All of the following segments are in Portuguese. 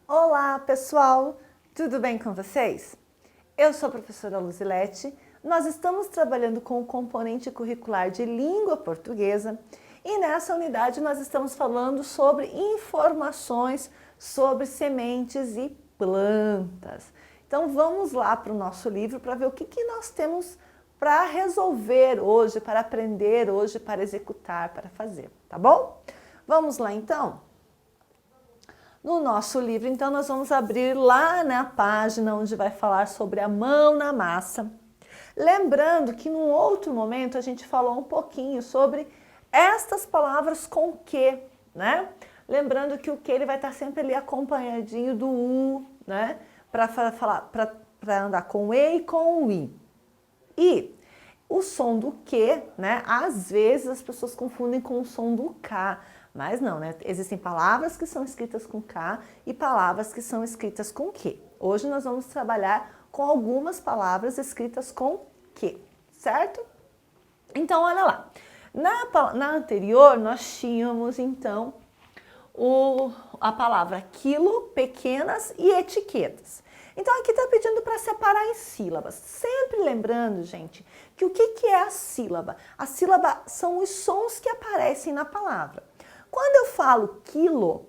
Olá, pessoal! Tudo bem com vocês? Eu sou a professora Luzilete. Nós estamos trabalhando com o componente curricular de língua portuguesa e nessa unidade nós estamos falando sobre informações sobre sementes e plantas. Então vamos lá para o nosso livro para ver o que nós temos para resolver hoje, para aprender hoje, para executar, para fazer, tá bom? Vamos lá então? No nosso livro, então, nós vamos abrir lá na página onde vai falar sobre a mão na massa. Lembrando que num outro momento a gente falou um pouquinho sobre estas palavras com que, né? Lembrando que o que ele vai estar sempre ali acompanhadinho do U, né? Para andar com o E e com o I. E o som do que, né? Às vezes as pessoas confundem com o som do K. Mas não, né? Existem palavras que são escritas com K e palavras que são escritas com Q. Hoje nós vamos trabalhar com algumas palavras escritas com Q, certo? Então, olha lá. Na anterior, nós tínhamos, então, a palavra quilo, pequenas e etiquetas. Então, aqui está pedindo para separar em sílabas. Sempre lembrando, gente, que o que é a sílaba? A sílaba são os sons que aparecem na palavra. Quando eu falo quilo,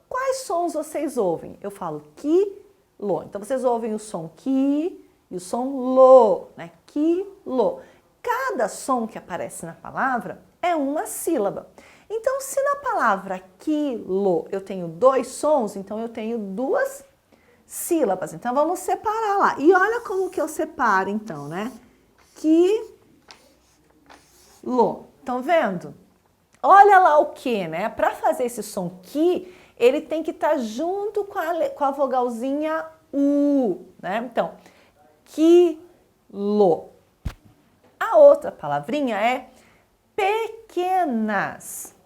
quais sons vocês ouvem? Eu falo quilo. Então, vocês ouvem o som qui e o som lo, né? Quilo. Cada som que aparece na palavra é uma sílaba. Então, se na palavra quilo eu tenho dois sons, então eu tenho duas sílabas. Então, vamos separar lá. E olha como que eu separo, então, né? Quilo. Estão vendo? Olha lá o que, né? Para fazer esse som que, ele tem que estar junto com a vogalzinha U, né? Então, quilo. A outra palavrinha é pequenas.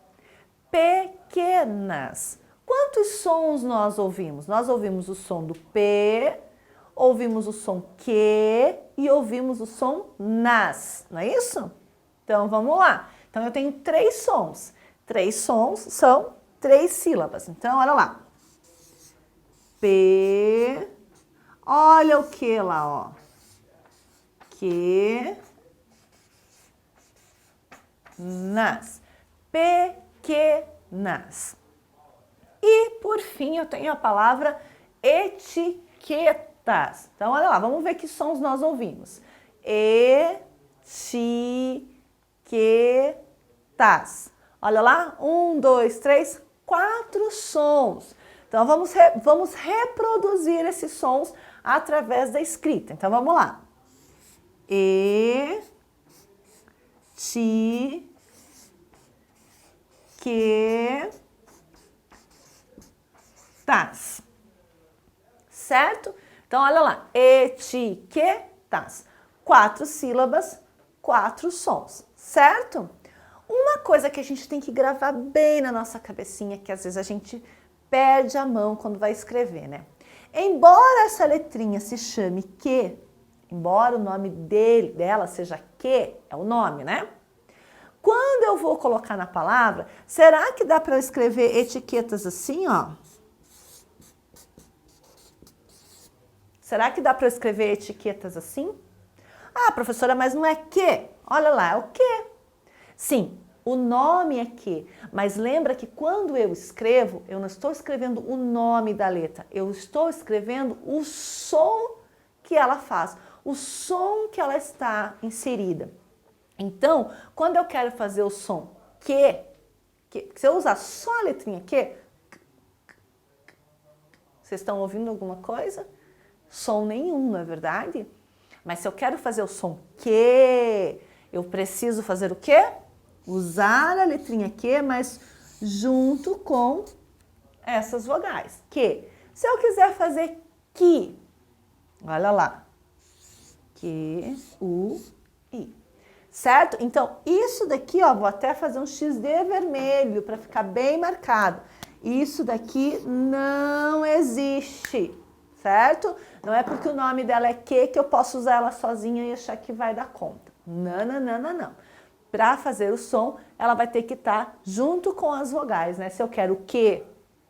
Pequenas. Quantos sons nós ouvimos? Nós ouvimos o som do P, ouvimos o som que e ouvimos o som nas, não é isso? Então, vamos lá. Então, eu tenho três sons. Três sons são três sílabas. Então, olha lá. P. Olha o que lá, ó. Que. Nas. Pequenas. E, por fim, eu tenho a palavra etiquetas. Então, olha lá. Vamos ver que sons nós ouvimos. Etiquetas. Olha lá, 1, 2, 3, 4 sons. Então, vamos reproduzir esses sons através da escrita. Então, vamos lá. Etiquetas. Certo? Então, olha lá. Etiquetas. 4 sílabas, 4 sons. Certo? Uma coisa que a gente tem que gravar bem na nossa cabecinha, que às vezes a gente perde a mão quando vai escrever, né? Embora essa letrinha se chame que, embora o nome dela seja que, é o nome, né? Quando eu vou colocar na palavra, será que dá para eu escrever etiquetas assim, ó? Será que dá para eu escrever etiquetas assim? Ah, professora, mas não é que. Olha lá, é o que. Sim, o nome é que, mas lembra que quando eu escrevo, eu não estou escrevendo o nome da letra, eu estou escrevendo o som que ela faz, o som que ela está inserida. Então, quando eu quero fazer o som que se eu usar só a letrinha que, vocês estão ouvindo alguma coisa? Som nenhum, não é verdade? Mas se eu quero fazer o som que, eu preciso fazer o quê? Usar a letrinha Q, mas junto com essas vogais. Que. Se eu quiser fazer que, olha lá. Que, U, I. Certo? Então, isso daqui, ó, vou até fazer um XD vermelho para ficar bem marcado. Isso daqui não existe, certo? Não é porque o nome dela é que eu posso usar ela sozinha e achar que vai dar conta. Não, não, não, não, não. Para fazer o som, ela vai ter que estar junto com as vogais, né? Se eu quero que,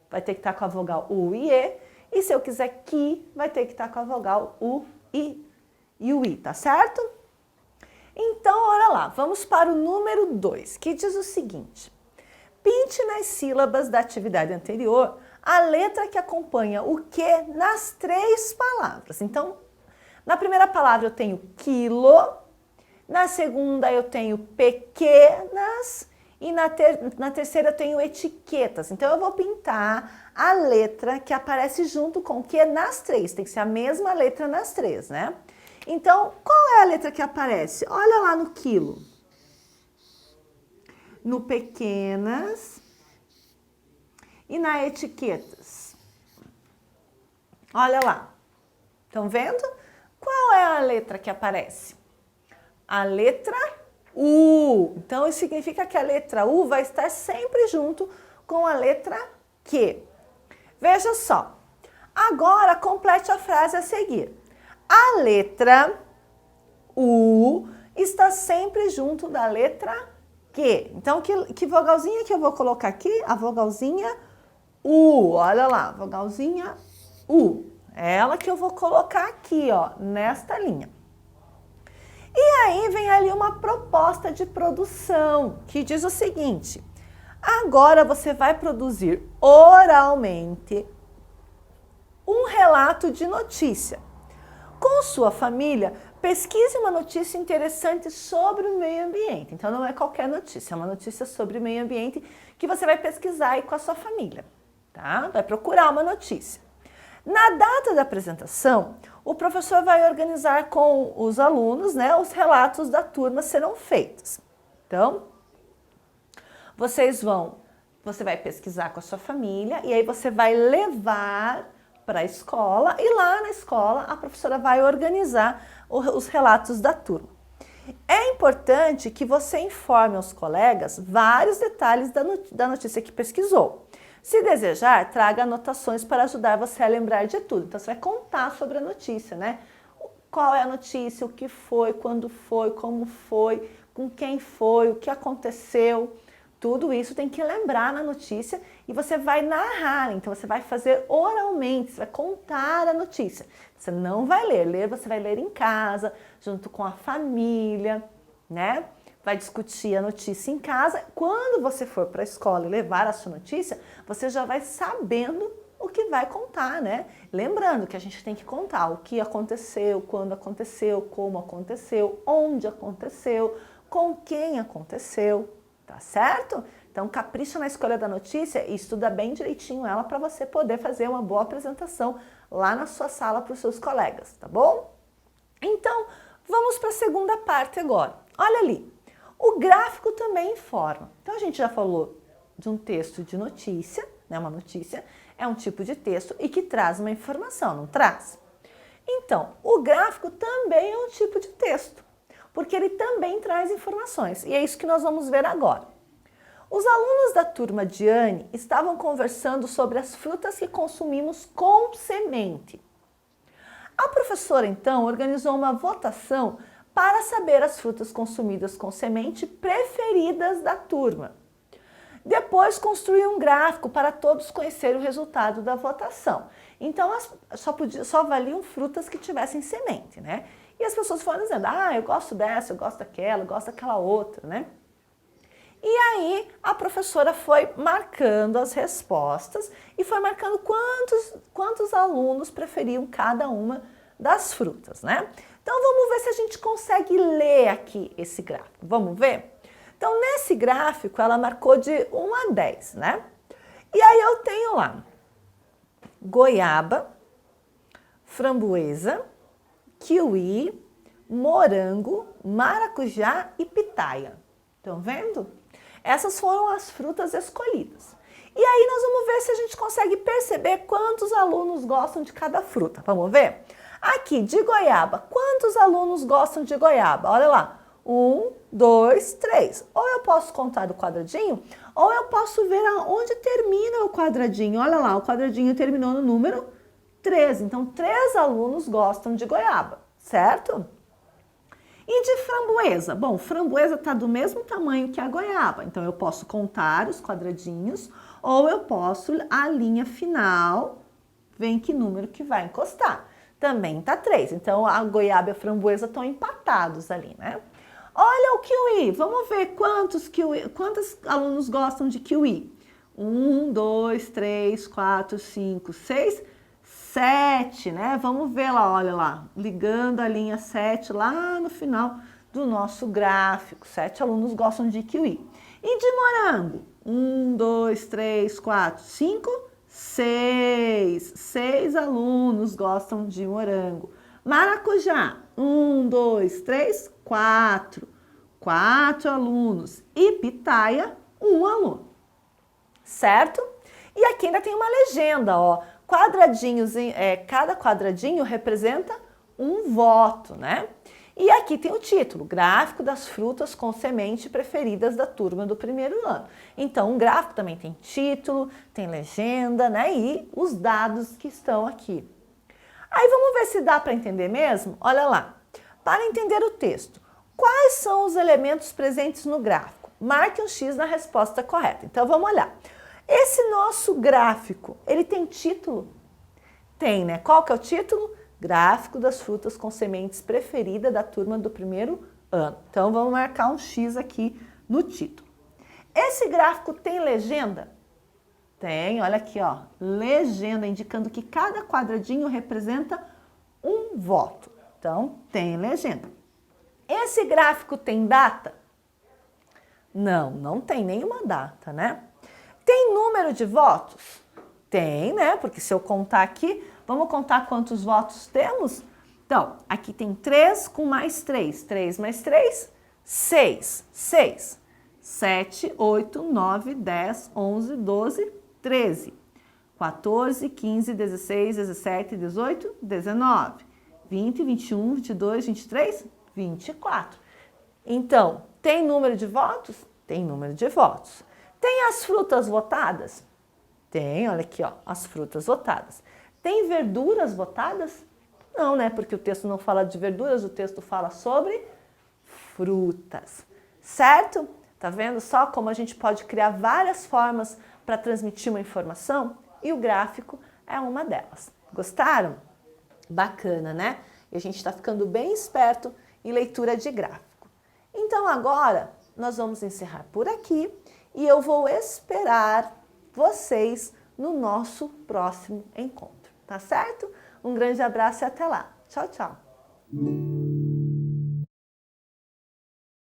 vai ter que estar com a vogal U e E. E se eu quiser que, vai ter que estar com a vogal U, I e o I, tá certo? Então, olha lá, vamos para o número 2, que diz o seguinte. Pinte nas sílabas da atividade anterior a letra que acompanha o que nas 3 palavras. Então, na primeira palavra eu tenho quilo, na segunda eu tenho pequenas e na terceira eu tenho etiquetas. Então, eu vou pintar a letra que aparece junto com o que nas 3. Tem que ser a mesma letra nas 3, né? Então, qual é a letra que aparece? Olha lá no quilo. No pequenas e na etiquetas. Olha lá. Estão vendo? Qual é a letra que aparece? A letra U. Então, isso significa que a letra U vai estar sempre junto com a letra Q. Veja só. Agora, complete a frase a seguir. A letra U está sempre junto da letra Q. Então, que vogalzinha que eu vou colocar aqui? A vogalzinha U. Olha lá, vogalzinha U. É ela que eu vou colocar aqui, ó, nesta linha. E aí vem ali uma proposta de produção, que diz o seguinte. Agora você vai produzir oralmente um relato de notícia. Com sua família, pesquise uma notícia interessante sobre o meio ambiente. Então, não é qualquer notícia, é uma notícia sobre o meio ambiente que você vai pesquisar aí com a sua família, tá? Vai procurar uma notícia. Na data da apresentação, o professor vai organizar com os alunos, né, os relatos da turma serão feitos. Então, você vai pesquisar com a sua família e aí você vai levar para a escola e lá na escola a professora vai organizar os relatos da turma. É importante que você informe aos colegas vários detalhes da notícia que pesquisou. Se desejar, traga anotações para ajudar você a lembrar de tudo. Então, você vai contar sobre a notícia, né? Qual é a notícia, o que foi, quando foi, como foi, com quem foi, o que aconteceu. Tudo isso tem que lembrar na notícia e você vai narrar. Então, você vai fazer oralmente, você vai contar a notícia. Você não vai ler, você vai ler em casa, junto com a família, né? Vai discutir a notícia em casa. Quando você for para a escola e levar a sua notícia, você já vai sabendo o que vai contar, né? Lembrando que a gente tem que contar o que aconteceu, quando aconteceu, como aconteceu, onde aconteceu, com quem aconteceu, tá certo? Então, capricha na escolha da notícia e estuda bem direitinho ela para você poder fazer uma boa apresentação lá na sua sala para os seus colegas, tá bom? Então, vamos para a segunda parte agora. Olha ali. O gráfico também informa. Então, a gente já falou de um texto de notícia, né? Uma notícia é um tipo de texto e que traz uma informação, não traz? Então, o gráfico também é um tipo de texto, porque ele também traz informações. E é isso que nós vamos ver agora. Os alunos da turma de Anne estavam conversando sobre as frutas que consumimos com semente. A professora, então, organizou uma votação para saber as frutas consumidas com semente preferidas da turma. Depois construiu um gráfico para todos conhecerem o resultado da votação. Então, só valiam frutas que tivessem semente, né? E as pessoas foram dizendo, eu gosto dessa, eu gosto daquela, eu gosto daquela outra, né? E aí, a professora foi marcando as respostas e foi marcando quantos alunos preferiam cada uma das frutas, né? Então, vamos ver se a gente consegue ler aqui esse gráfico. Vamos ver? Então, nesse gráfico, ela marcou de 1 a 10, né? E aí, eu tenho lá goiaba, framboesa, kiwi, morango, maracujá e pitaia. Estão vendo? Essas foram as frutas escolhidas. E aí, nós vamos ver se a gente consegue perceber quantos alunos gostam de cada fruta. Vamos ver? Aqui, de goiaba, quantos alunos gostam de goiaba? Olha lá, 1, 2, 3. Ou eu posso contar do quadradinho, ou eu posso ver onde termina o quadradinho. Olha lá, o quadradinho terminou no número 3. Então, 3 alunos gostam de goiaba, certo? E de framboesa? Bom, framboesa está do mesmo tamanho que a goiaba. Então, eu posso contar os quadradinhos, ou eu posso, a linha final, vem que número que vai encostar. Também tá 3. Então, a goiaba e a framboesa estão empatados ali, né? Olha o kiwi. Vamos ver quantos alunos gostam de kiwi. 1, 2, 3, 4, 5, 6, 7, né? Vamos ver lá, olha lá. Ligando a linha 7 lá no final do nosso gráfico. 7 alunos gostam de kiwi. E de morango? 1, 2, 3, 4, 5, 6. 6 alunos gostam de morango. Maracujá? 1, 2, 3, 4. 4 alunos. E pitaia? 1 aluno. Certo? E aqui ainda tem uma legenda, ó. Quadradinhos, cada quadradinho representa um voto, né? E aqui tem o título, Gráfico das frutas com semente preferidas da turma do primeiro ano. Então, um gráfico também tem título, tem legenda, né? E os dados que estão aqui. Aí vamos ver se dá para entender mesmo? Olha lá. Para entender o texto, quais são os elementos presentes no gráfico? Marque um X na resposta correta. Então, vamos olhar. Esse nosso gráfico, ele tem título? Tem, né? Qual que é o título? Gráfico das frutas com sementes preferida da turma do primeiro ano. Então, vamos marcar um X aqui no título. Esse gráfico tem legenda? Tem, olha aqui, ó. Legenda, indicando que cada quadradinho representa um voto. Então, tem legenda. Esse gráfico tem data? Não, não tem nenhuma data, né? Tem número de votos? Tem, né? Porque se eu contar aqui, vamos contar quantos votos temos? Então, aqui tem 3 com mais 3. 3 mais 3, 6. 6. 7, 8, 9, 10, 11, 12, 13. 14, 15, 16, 17, 18, 19. 20, 21, 22, 23, 24. Então, tem número de votos? Tem número de votos. Tem as frutas votadas? Tem, olha aqui, ó, as frutas votadas. Tem verduras votadas? Não, né? Porque o texto não fala de verduras, o texto fala sobre frutas. Certo? Tá vendo só como a gente pode criar várias formas para transmitir uma informação? E o gráfico é uma delas. Gostaram? Bacana, né? E a gente está ficando bem esperto em leitura de gráfico. Então agora nós vamos encerrar por aqui e eu vou esperar vocês no nosso próximo encontro, tá certo? Um grande abraço e até lá. Tchau, tchau!